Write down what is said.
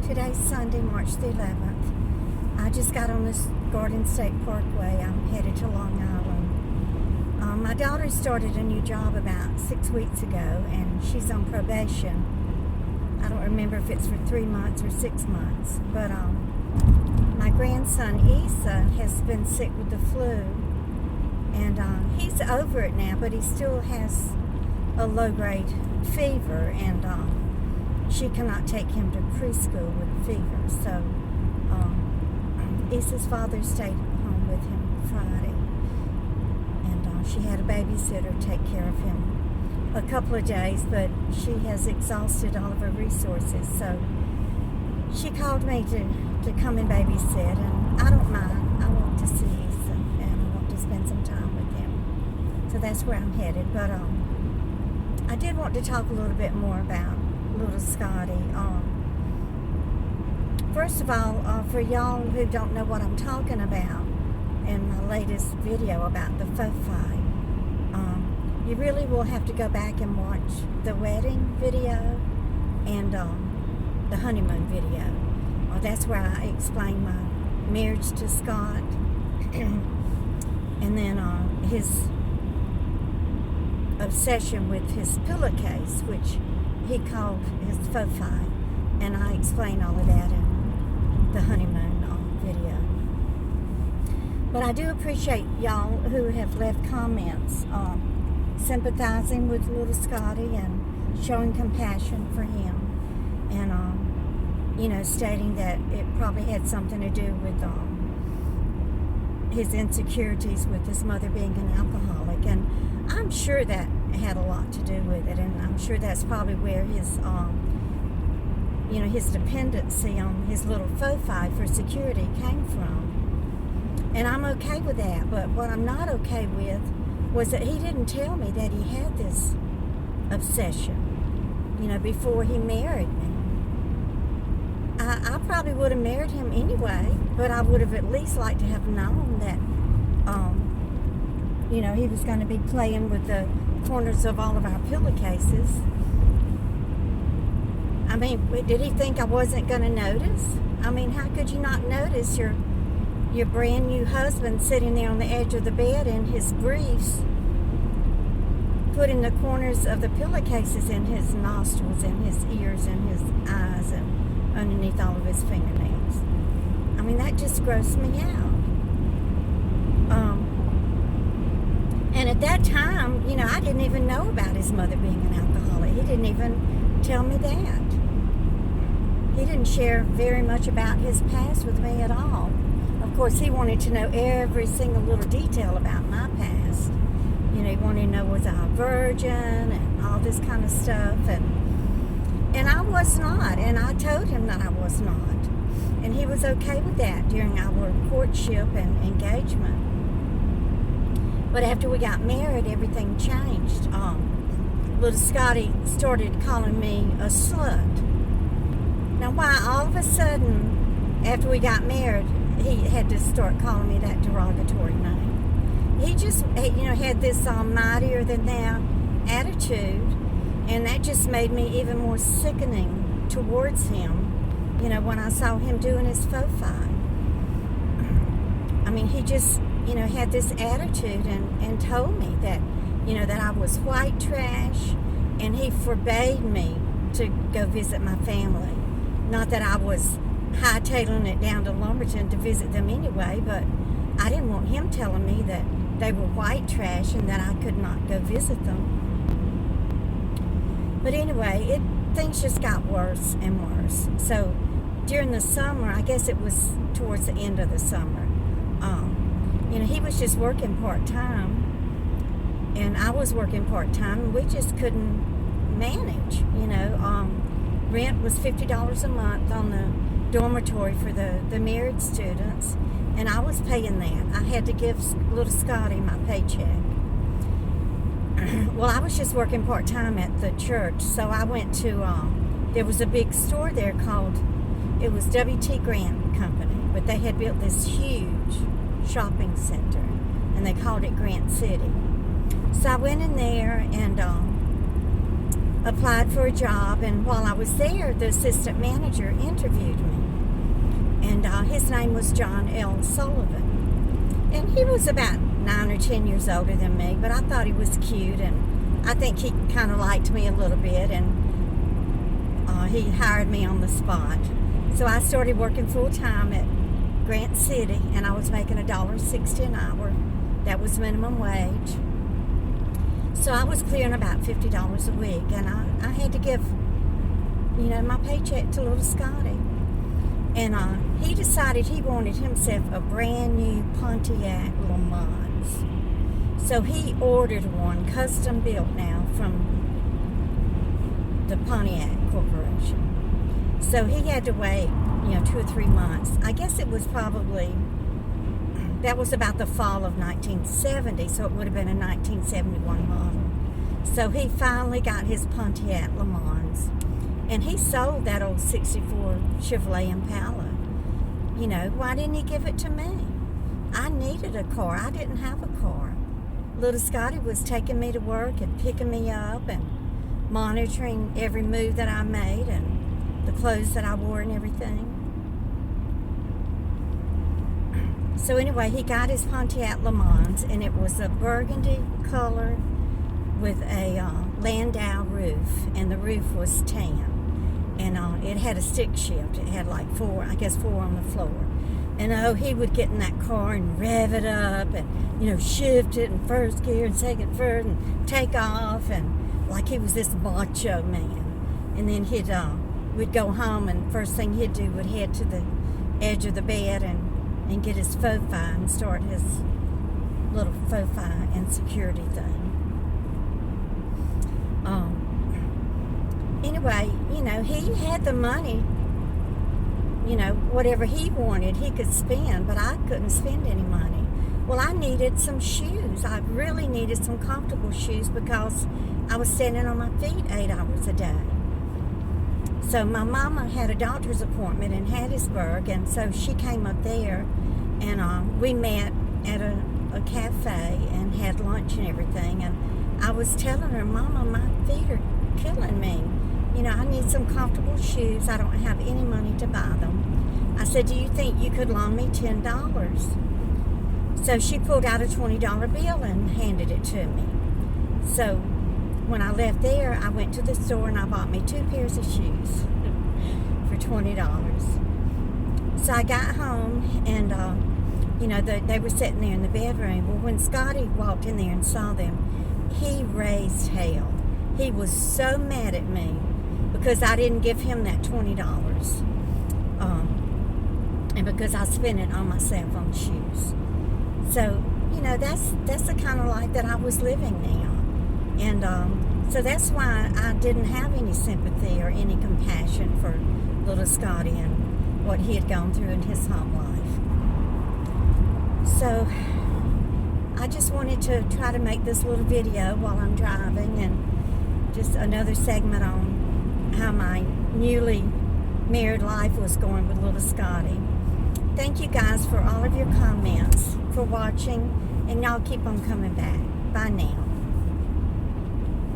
Today's Sunday, March the 11th. I just got on this Garden State Parkway. I'm headed to Long Island. My daughter started a new job about 6 weeks ago, and she's on probation. I don't remember if it's for 3 months or 6 months, but my grandson Isa has been sick with the flu, and he's over it now, but he still has a low-grade fever, and she cannot take him to preschool with fever. So Isa's father stayed home with him Friday, and she had a babysitter take care of him a couple of days, but she has exhausted all of her resources. So she called me to come and babysit, and I don't mind. I want to see Isa, and I want to spend some time with him. So that's where I'm headed. But I did want to talk a little bit more about Little Scotty. First of all, for y'all who don't know what I'm talking about, in my latest video about the faux fight, you really will have to go back and watch the wedding video and the honeymoon video. That's where I explain my marriage to Scott, and then his obsession with his pillowcase, which he called his faux fight, and I explain all of that in the honeymoon video. But I do appreciate y'all who have left comments sympathizing with Little Scotty and showing compassion for him, and stating that it probably had something to do with his insecurities with his mother being an alcoholic, and I'm sure that had a lot to do with it, and I'm sure that's probably where his his dependency on his little faux fight for security came from. And I'm okay with that, but what I'm not okay with was that he didn't tell me that he had this obsession, before he married me. I probably would have married him anyway, but I would have at least liked to have known that, he was going to be playing with the corners of all of our pillowcases. I mean, did he think I wasn't going to notice? I mean, how could you not notice your brand new husband sitting there on the edge of the bed in his briefs, putting the corners of the pillowcases in his nostrils and his ears and his eyes and underneath all of his fingernails? I mean, that just grossed me out. And at that time, I didn't even know about his mother being an alcoholic. He didn't even tell me that. He didn't share very much about his past with me at all. Of course, he wanted to know every single little detail about my past. He wanted to know, was I a virgin and all this kind of stuff. And I was not. And I told him that I was not. And he was okay with that during our courtship and engagement. But after we got married, everything changed. Little Scotty started calling me a slut. Now, why all of a sudden, after we got married, he had to start calling me that derogatory name? He just, had this mightier-than-thou attitude, and that just made me even more sickening towards him, when I saw him doing his faux fight. I mean, he just, had this attitude and told me that, that I was white trash, and he forbade me to go visit my family. Not that I was hightailing it down to Lumberton to visit them anyway, but I didn't want him telling me that they were white trash and that I could not go visit them. But anyway, things just got worse and worse. So during the summer, I guess it was towards the end of the summer, he was just working part-time, and I was working part-time, and we just couldn't manage, Rent was $50 a month on the dormitory for the married students, and I was paying that. I had to give Little Scotty my paycheck. Well, I was just working part-time at the church, so I went to, there was a big store there it was W.T. Grant Company, but they had built this huge shopping center, and they called it Grant City. So I went in there, and applied for a job, and while I was there, the assistant manager interviewed me. And his name was John L. Sullivan. And he was about 9 or 10 years older than me, but I thought he was cute, and I think he kind of liked me a little bit, and he hired me on the spot. So I started working full-time at Grant City, and I was making $1.60 an hour. That was minimum wage. So I was clearing about $50 a week, and I had to give, my paycheck to Little Scotty. And he decided he wanted himself a brand new Pontiac Le Mans. So he ordered one, custom built now, from the Pontiac Corporation. So he had to wait, 2 or 3 months. I guess it was that was about the fall of 1970, so it would have been a 1971 model. So he finally got his Pontiac Le Mans, and he sold that old 64 Chevrolet Impala. Why didn't he give it to me? I needed a car. I didn't have a car. Little Scotty was taking me to work and picking me up and monitoring every move that I made and the clothes that I wore and everything. So anyway, he got his Pontiac Le Mans, and it was a burgundy color with a Landau roof, and the roof was tan. And it had a stick shift. It had like 4 on the floor. And he would get in that car and rev it up and, shift it in first gear and second first and take off, and like he was this macho man. And then we'd go home, and first thing he'd do would head to the edge of the bed and get his faux-fi and start his little faux-fi and security thing. Anyway, he had the money, whatever he wanted, he could spend, but I couldn't spend any money. Well, I needed some shoes. I really needed some comfortable shoes because I was standing on my feet 8 hours a day. So my mama had a doctor's appointment in Hattiesburg, and so she came up there, and we met at a cafe and had lunch and everything. And I was telling her, Mama, my feet are killing me. I need some comfortable shoes. I don't have any money to buy them. I said, do you think you could loan me $10? So she pulled out a $20 bill and handed it to me. So when I left there, I went to the store and I bought me 2 pairs of shoes for $20. So I got home, and they were sitting there in the bedroom. Well, when Scotty walked in there and saw them, he raised hell. He was so mad at me because I didn't give him that $20, and because I spent it on myself on shoes. So that's the kind of life that I was living now. And so that's why I didn't have any sympathy or any compassion for Little Scotty and what he had gone through in his home life. So I just wanted to try to make this little video while I'm driving, and just another segment on how my newly married life was going with Little Scotty. Thank you guys for all of your comments, for watching, and y'all keep on coming back. Bye now.